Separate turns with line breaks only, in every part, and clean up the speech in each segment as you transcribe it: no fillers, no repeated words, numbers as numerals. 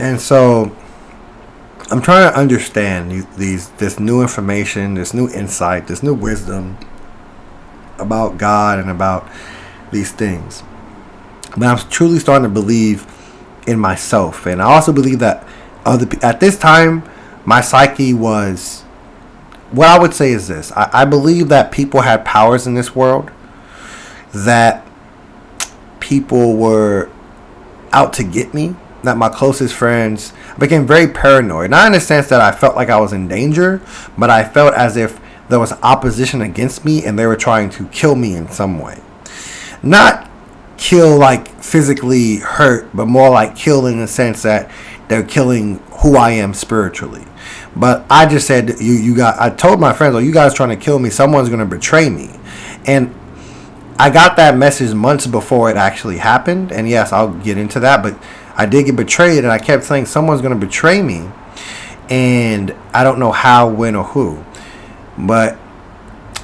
And so I'm trying to understand this new information, this new insight, this new wisdom about God and about these things. But I'm truly starting to believe in myself, and I also believe that at this time, my psyche was. What I would say is this: I believe that people had powers in this world, that people were out to get me, that my closest friends became very paranoid. Not in the sense that I felt like I was in danger, but I felt as if there was opposition against me and they were trying to kill me in some way. Not kill like physically hurt, but more like kill in the sense that they're killing who I am spiritually. But I just said, I told my friends, oh, you guys trying to kill me, someone's going to betray me. And I got that message months before it actually happened. And yes, I'll get into that, but I did get betrayed, and I kept saying someone's going to betray me. And I don't know how, when, or who. But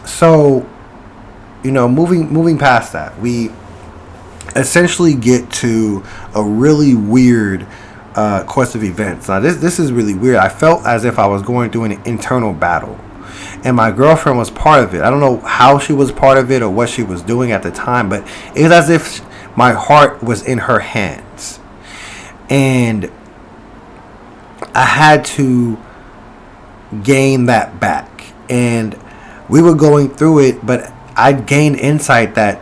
so, moving past that, we essentially get to a really weird course of events. Now, this is really weird. I felt as if I was going through an internal battle, and my girlfriend was part of it. I don't know how she was part of it or what she was doing at the time, but it was as if my heart was in her hands, and I had to gain that back. And we were going through it, but I gained insight that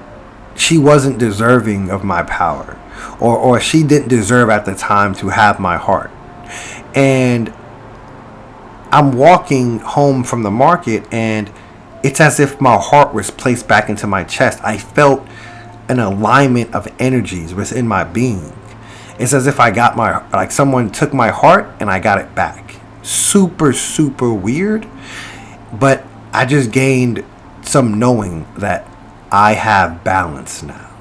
she wasn't deserving of my power, or she didn't deserve at the time to have my heart. And I'm walking home from the market, and it's as if my heart was placed back into my chest. I felt an alignment of energies within my being. It's as if I got like someone took my heart and I got it back. Super, super weird. But I just gained some knowing that I have balance now.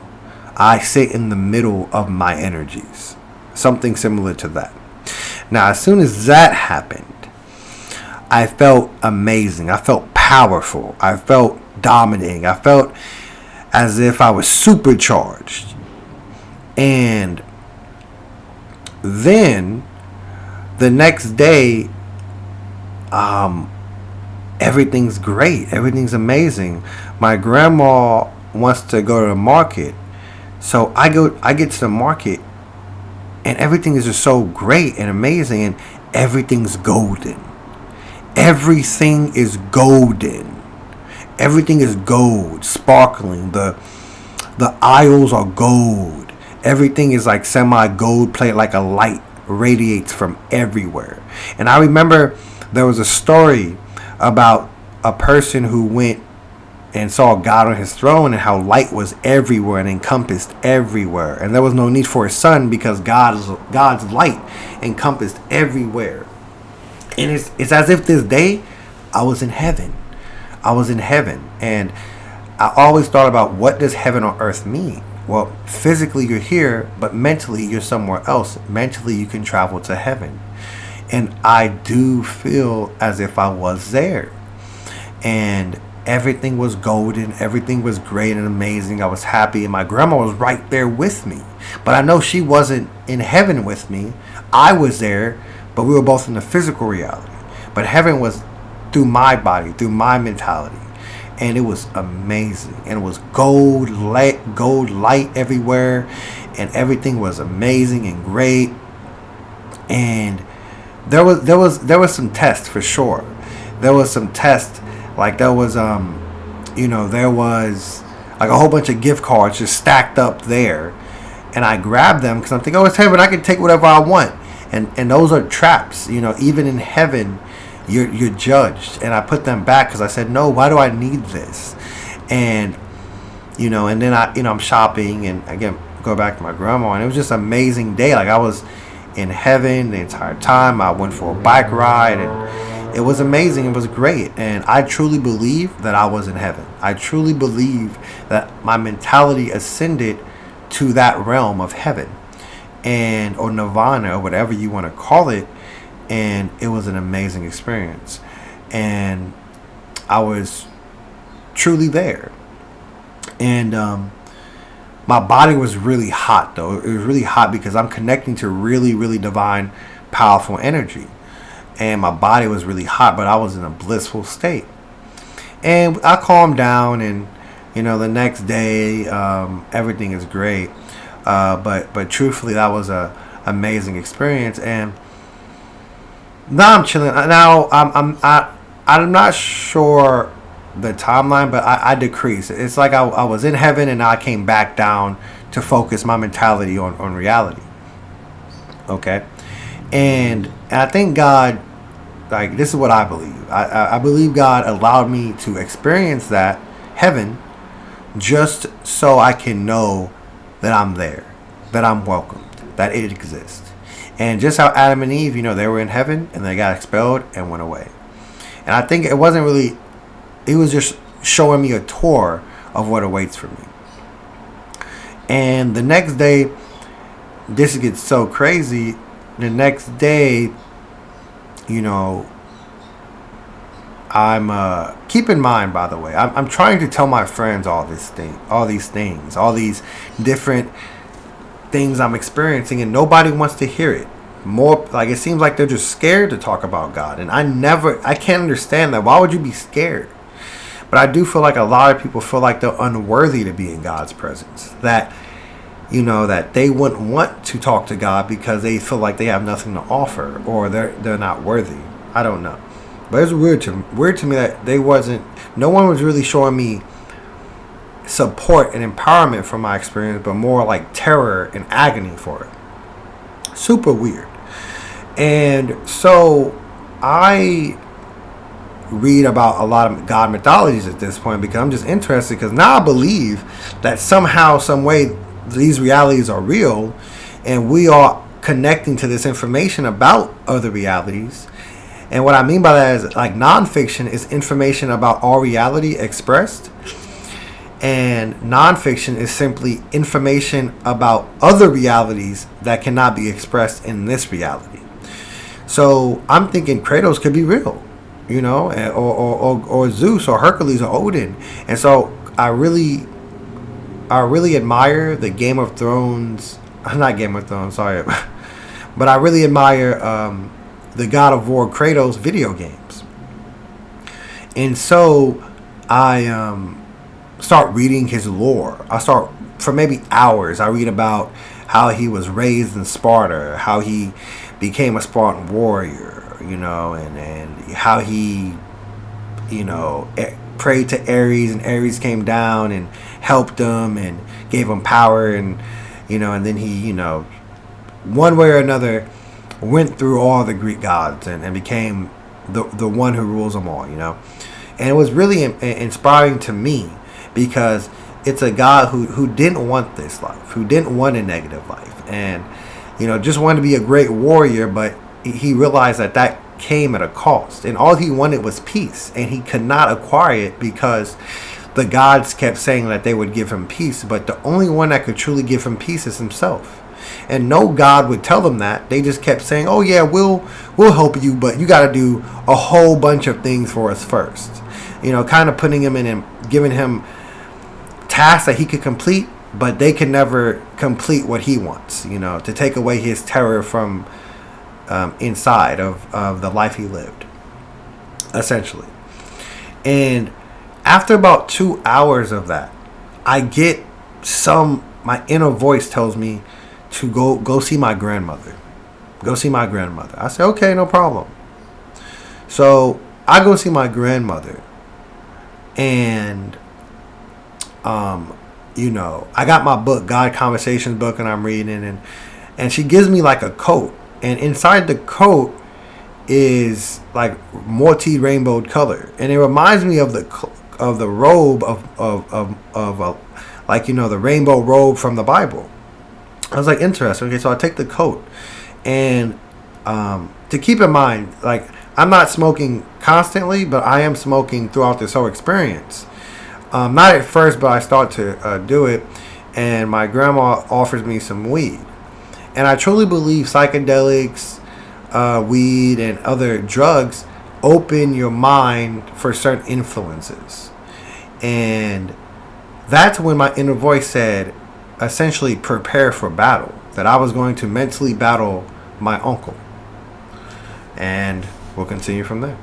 I sit in the middle of my energies. Something similar to that. Now, as soon as that happened, I felt amazing. I felt powerful. I felt dominating. I felt as if I was supercharged. And then the next day, everything's great. Everything's amazing. My grandma wants to go to the market. So I get to the market, and everything is just so great and amazing, and everything's golden. Everything is golden. Everything is gold, sparkling. The aisles are gold. Everything is like semi-gold plate, like a light radiates from everywhere. And I remember there was a story about a person who went and saw God on his throne, and how light was everywhere and encompassed everywhere. And there was no need for a sun because God's light encompassed everywhere. And it's as if this day I was in heaven. I was in heaven. And I always thought about, what does heaven on earth mean? Well, physically you're here, but mentally you're somewhere else. Mentally you can travel to heaven. And I do feel as if I was there. And everything was golden. Everything was great and amazing. I was happy. And my grandma was right there with me. But I know she wasn't in heaven with me. I was there, but we were both in the physical reality. But heaven was through my body, through my mentality. And it was amazing. And it was gold light everywhere. And everything was amazing and great. And there was some tests for sure. There was some tests, like there was there was like a whole bunch of gift cards just stacked up there, and I grabbed them because I'm thinking, oh, it's heaven, I can take whatever I want, and those are traps. Even in heaven, you're judged, and I put them back because I said, no, why do I need this? And and then I'm shopping, and again go back to my grandma, and it was just an amazing day. Like I was in heaven the entire time. I went for a bike ride, and it was amazing. It was great. And I truly believe that I was in heaven. I truly believe that my mentality ascended to that realm of heaven, or nirvana, or whatever you want to call it. And it was an amazing experience. And I was truly there. And My body was really hot though. It was really hot because I'm connecting to really, really divine, powerful energy. And my body was really hot, but I was in a blissful state. And I calmed down, and the next day, everything is great. But truthfully, that was a amazing experience. And now I'm chilling. Now I'm not sure the timeline, but I decreased. It's like I was in heaven, and now I came back down to focus my mentality on reality. Okay, and I think God, like, this is what I believe. I believe God allowed me to experience that heaven just so I can know that I'm there, that I'm welcomed, that it exists. And just how Adam and Eve, they were in heaven and they got expelled and went away. And I think it wasn't really, it was just showing me a tour of what awaits for me. And the next day, this gets so crazy. The next day, I'm keep in mind, by the way, I'm trying to tell my friends all these things, all these different things I'm experiencing, and nobody wants to hear it. More like, it seems like they're just scared to talk about God, and I can't understand that. Why would you be scared? But I do feel like a lot of people feel like they're unworthy to be in God's presence. That that they wouldn't want to talk to God because they feel like they have nothing to offer, or they're not worthy. I don't know. But it's weird to me that no one was really showing me support and empowerment from my experience, but more like terror and agony for it. Super weird. And so I read about a lot of God mythologies at this point because I'm just interested, because now I believe that somehow, some way, these realities are real, and we are connecting to this information about other realities. And what I mean by that is, like, nonfiction is information about our reality expressed, and nonfiction is simply information about other realities that cannot be expressed in this reality. So I'm thinking Kratos could be real, or Zeus or Hercules or Odin. And so I really admire the Game of Thrones, not Game of Thrones, sorry, but I really admire the God of War Kratos video games. And so I start reading his lore. I start, for maybe hours, I read about how he was raised in Sparta, how he became a Spartan warrior, and how he, prayed to Ares, and Ares came down and helped him and gave him power, and and then he, one way or another, went through all the Greek gods and became the one who rules them all, And it was really inspiring to me, because it's a God who didn't want this life, who didn't want a negative life, and just wanted to be a great warrior, but he realized that came at a cost, and all he wanted was peace, and he could not acquire it because the gods kept saying that they would give him peace, but the only one that could truly give him peace is himself. And no God would tell them that. They just kept saying, "Oh yeah, we'll help you, but you got to do a whole bunch of things for us first." Kind of putting him in and giving him tasks that he could complete, but they can never complete what he wants. To take away his terror from inside of the life he lived, essentially. And after about 2 hours of that, I get my inner voice tells me to go see my grandmother. Go see my grandmother. I say, okay, no problem. So I go see my grandmother, and I got my book, God Conversations book, and I'm reading, and she gives me like a coat, and inside the coat is like multi-rainbowed color, and it reminds me of the robe of like the rainbow robe from the Bible. I was like, interesting. Okay, so I take the coat, and to keep in mind, like, I'm not smoking constantly, but I am smoking throughout this whole experience. Not at first, but I start to do it, and my grandma offers me some weed. And I truly believe psychedelics, weed, and other drugs open your mind for certain influences. And that's when my inner voice said, essentially prepare for battle. That I was going to mentally battle my uncle. And we'll continue from there.